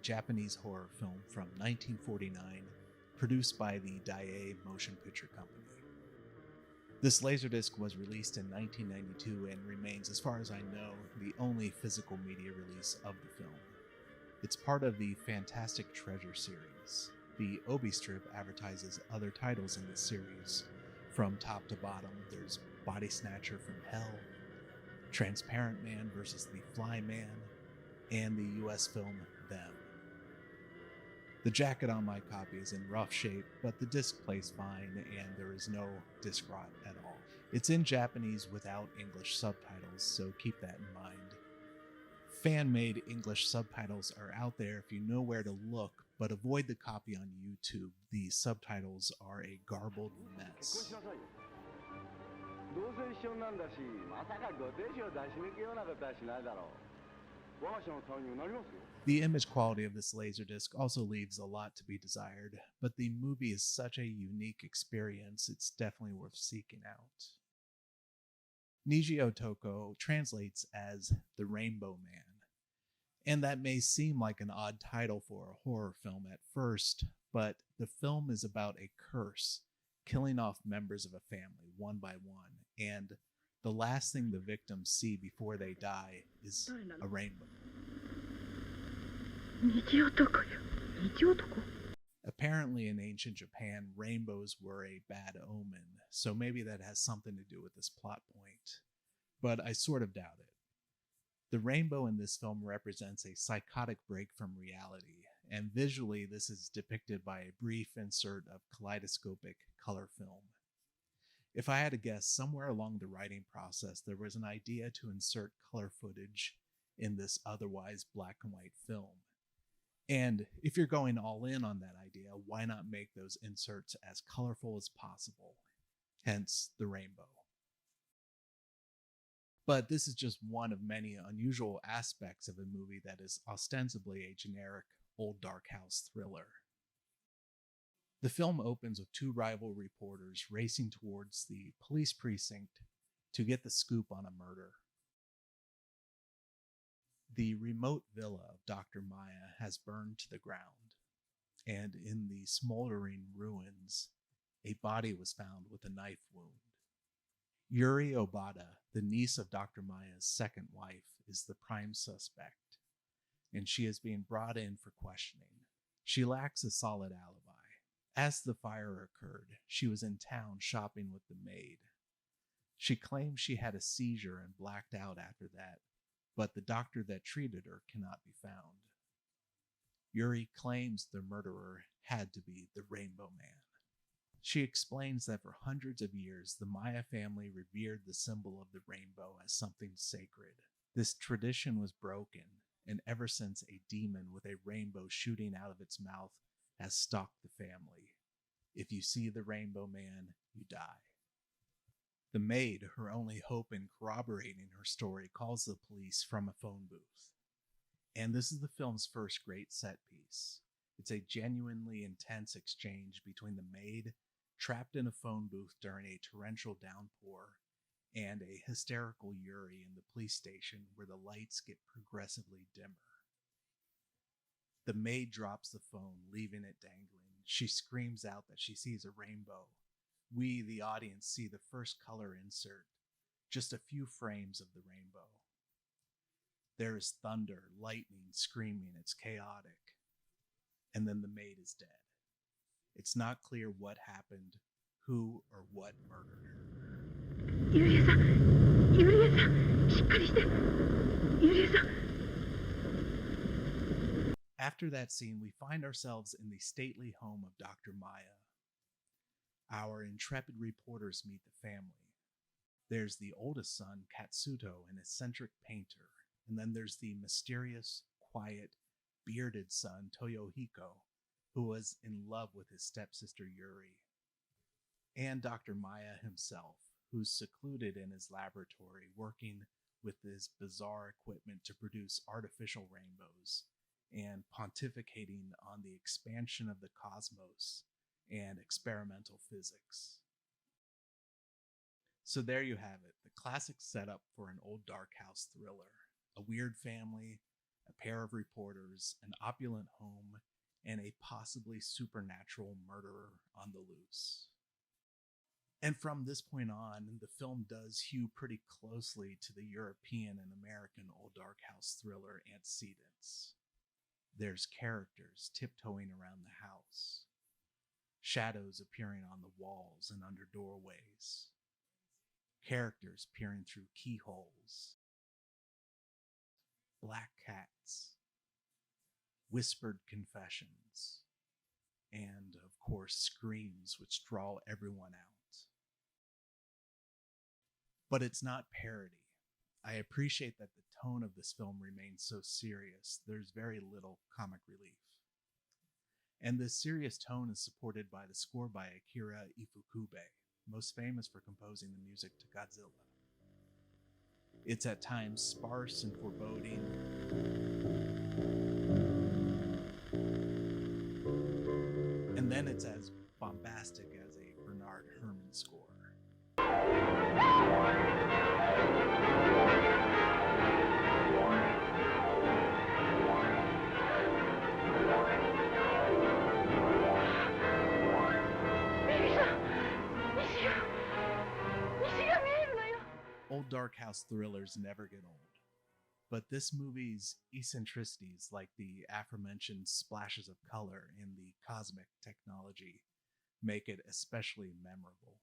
Japanese horror film from 1949, produced by the Daiei Motion Picture Company. This Laserdisc was released in 1992 and remains, as far as I know, the only physical media release of the film. It's part of the Fantastic Treasure series. The Obi strip advertises other titles in this series. From top to bottom, there's Body Snatcher from Hell, Transparent Man vs. the Fly Man, and the US film Them. The jacket on my copy is in rough shape, but the disc plays fine and there is no disc rot at all. It's in Japanese without English subtitles, so keep that in mind. Fan-made English subtitles are out there if you know where to look, but avoid the copy on YouTube. The subtitles are a garbled mess. The image quality of this Laserdisc also leaves a lot to be desired, but the movie is such a unique experience, it's definitely worth seeking out. Nijiotoko translates as the Rainbow Man, and that may seem like an odd title for a horror film at first, but the film is about a curse, killing off members of a family one by one, and the last thing the victims see before they die is a rainbow. Nijiotoko. Apparently in ancient Japan, rainbows were a bad omen, so maybe that has something to do with this plot point. But I sort of doubt it. The rainbow in this film represents a psychotic break from reality, and visually this is depicted by a brief insert of kaleidoscopic color film. If I had to guess, somewhere along the writing process there was an idea to insert color footage in this otherwise black and white film. And if you're going all in on that idea, why not make those inserts as colorful as possible? Hence the rainbow. But this is just one of many unusual aspects of a movie that is ostensibly a generic old dark house thriller. The film opens with two rival reporters racing towards the police precinct to get the scoop on a murder. The remote villa of Dr. Maya has burned to the ground, and in the smoldering ruins, a body was found with a knife wound. Yuri Obata, the niece of Dr. Maya's second wife, is the prime suspect, and she is being brought in for questioning. She lacks a solid alibi. As the fire occurred, she was in town shopping with the maid. She claims she had a seizure and blacked out after that, but the doctor that treated her cannot be found. Yuri claims the murderer had to be the Rainbow Man. She explains that for hundreds of years, the Maya family revered the symbol of the rainbow as something sacred. This tradition was broken, and ever since, a demon with a rainbow shooting out of its mouth has stalked the family. If you see the Rainbow Man, you die. The maid, her only hope in corroborating her story, calls the police from a phone booth. And this is the film's first great set piece. It's a genuinely intense exchange between the maid, trapped in a phone booth during a torrential downpour, and a hysterical Yuri in the police station where the lights get progressively dimmer. The maid drops the phone, leaving it dangling. She screams out that she sees a rainbow. We, the audience, see the first color insert, just a few frames of the rainbow. There is thunder, lightning, screaming, it's chaotic. And then the maid is dead. It's not clear what happened, who or what murdered her. Yurie-san, しっかりして。Yurie-san. After that scene, we find ourselves in the stately home of Dr. Maya. Our intrepid reporters meet the family. There's the oldest son, Katsuto, an eccentric painter, and then there's the mysterious, quiet, bearded son, Toyohiko, who was in love with his stepsister Yuri, and Dr. Maya himself, who's secluded in his laboratory working with his bizarre equipment to produce artificial rainbows and pontificating on the expansion of the cosmos and experimental physics. So there you have it, the classic setup for an old dark house thriller. A weird family, a pair of reporters, an opulent home, and a possibly supernatural murderer on the loose. And from this point on, the film does hew pretty closely to the European and American old dark house thriller antecedents. There's characters tiptoeing around the house, shadows appearing on the walls and under doorways, characters peering through keyholes, black cats, whispered confessions, and, of course, screams which draw everyone out. But it's not parody. I appreciate that the tone of this film remains so serious. There's very little comic relief. And this serious tone is supported by the score by Akira Ifukube, most famous for composing the music to Godzilla. It's at times sparse and foreboding, and then it's as bombastic as a Bernard Herrmann score. Old dark house thrillers never get old, but this movie's eccentricities, like the aforementioned splashes of color and the cosmic technology, make it especially memorable.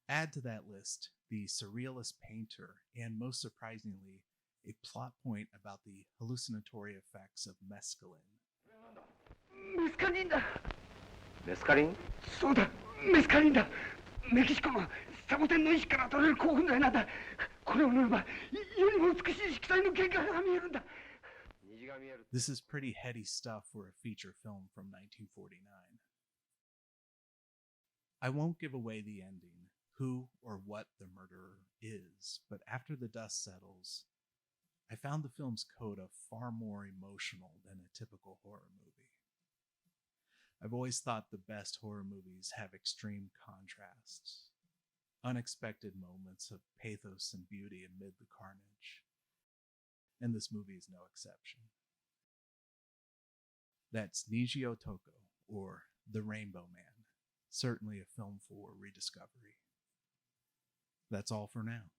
Add to that list the surrealist painter, and most surprisingly, a plot point about the hallucinatory effects of mescaline. Mescaline? Mescaline? そうだ、メスカリンだ。メキシコのサボテンの石から取れる興奮剤なんだ。これを塗れば世にも美しい色彩の原画が見えるんだ。This is pretty heady stuff for a feature film from 1949. I won't give away the ending, who or what the murderer is, but after the dust settles, I found the film's coda far more emotional than a typical horror movie. I've always thought the best horror movies have extreme contrasts, unexpected moments of pathos and beauty amid the carnage, and this movie is no exception. That's Nijiotoko, or The Rainbow Man, certainly a film for rediscovery. That's all for now.